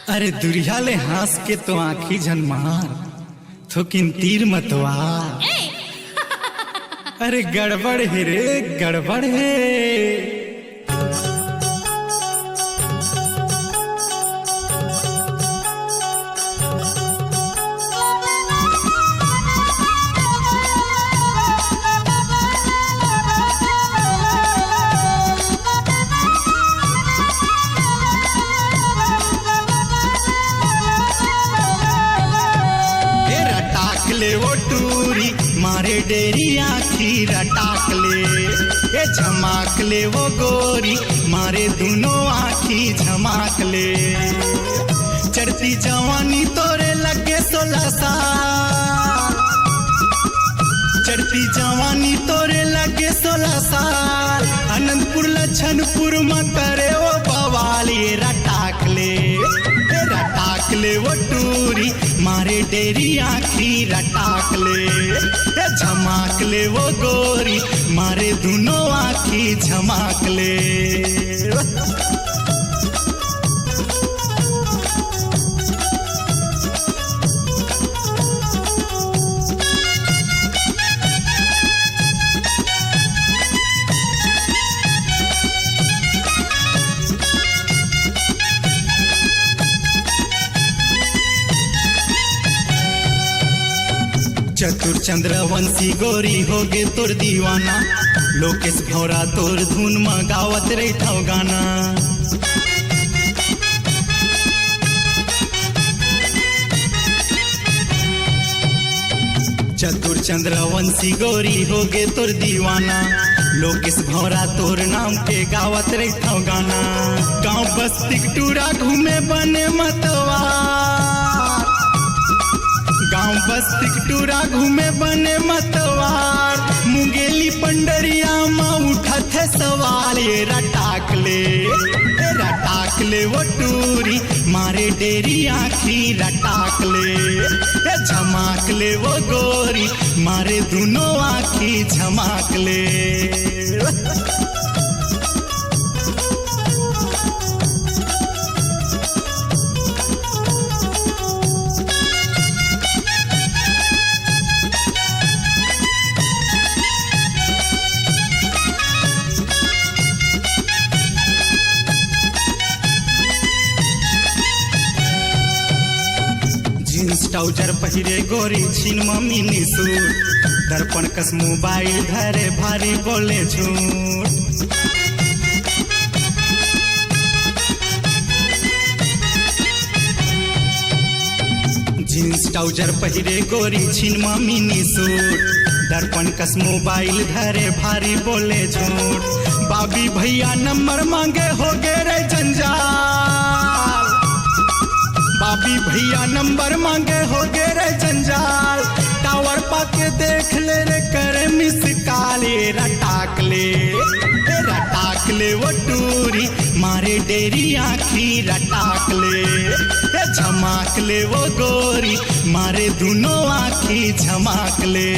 अरे दुरिया ले हंस के तो आँखी झनमार थोकिन तीर मतवार। अरे गड़बड़ है रे गड़बड़ है। वो टूरी मारे डेरी आँखी रटाक ले, ये झमाक ले वो गोरी मारे दोनों आँखी झमाक ले। चढ़ती जवानी तोरे लगे 16 साल, चढ़ती जवानी तोरे लगे 16 साल। अनंतपुर लछनपुर में करे वो बवाल, ये रटाक ले वो टूरी मारे डेरी आँखी रटाक ले, ये झमाक ले वो गोरी मारे दोनों आँखी झमाक ले। चतुर चंद्रवंशी गोरी होगे तोर दीवाना, लोकेश भौरा तोर धुन में गावत रहता गाना। चतुर चंद्रवंशी गोरी होगे तोर दीवाना, लोकेश भौरा तोर नाम के गावत रहता गाना। गाँव बस्ती टूरा घूमे बने मतवार, गाँव बस्ती टूरा घूमे बने मतवार। मुंगेली पंडरिया में उठत है सवाल, ये रटाक ले वो टूरी मारे डेरी आँखी रटाक ले, ये झमाक ले वो गोरी मारे दोनों आँखी झमाक ले। ट्राउजर पहिरे गोरी छीन मिनी सूट, दर्पण कस मोबाइल धरे भारी बोले झूठ। जींस ट्राउजर पहिरे गोरी छीन मिनी सूट, दर्पण कस मोबाइल धरे भारी बोले झूठ। बाबी भैया नंबर मांगे हो गे रे जंजाल, बाबी भैया नंबर मांगे हो गे रे जंजाल। टावर पाके देख ले रे करे मिस कॉल, ये रटाक ले वो टूरी मारे डेरी आँखी रटाक ले, ये झमाक ले वो गोरी मारे दोनों आँखी झमाक ले।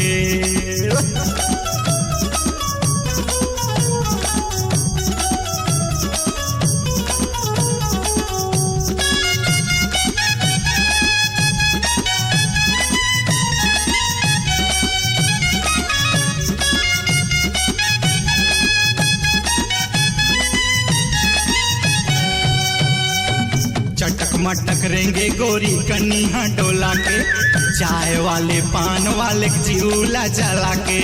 चटक मटक रेंगे गोरी कन्या डोला के, चाय वाले पान वाले चिऊला जला के।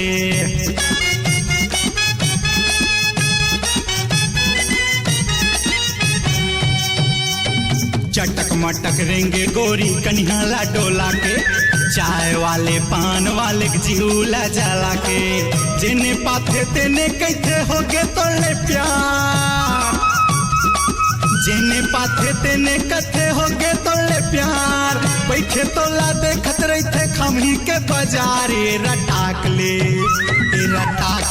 चटक मटक रेंगे गोरी कन्या डोला के, चाय वाले पान वाले चिऊला जला के। जिन्हें पाथे तेने कैथे होगे तोले प्यार, जिन्हें पाथे तेने कथे होगे तोले प्यार। बैठे तोला देखत रहते खमही के बाजार, ये रटाक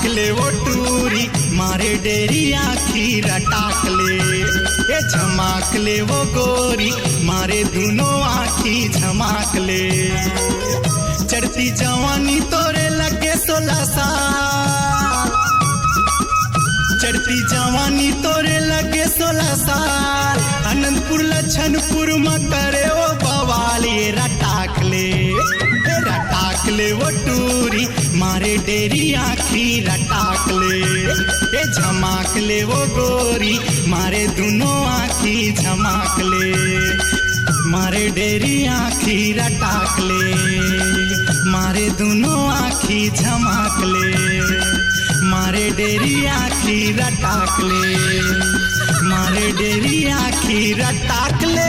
ले वो टूरी मारे डेरी आँखी रटाक ले, ये झमाक ले वो गोरी मारे दोनों आँखी झमाक ले। चढ़ती जवानी तोरे लगे 16 साल, चढ़ती जवानी तोरे लगे 16 साल अनंतपुर लछनपुर में करे वो बवाली रटाक ले वो टूरी मारे डेरी आँखी रटाक ले ए झमाक ले वो गोरी मारे दोनों आँखी झमाक ले मारे डेरी आँखी रटाक ले मारे दोनों आँखी झमाक ले मारे डेरी आँखी रटाक ले मारे डेरी आँखी रटाक ले।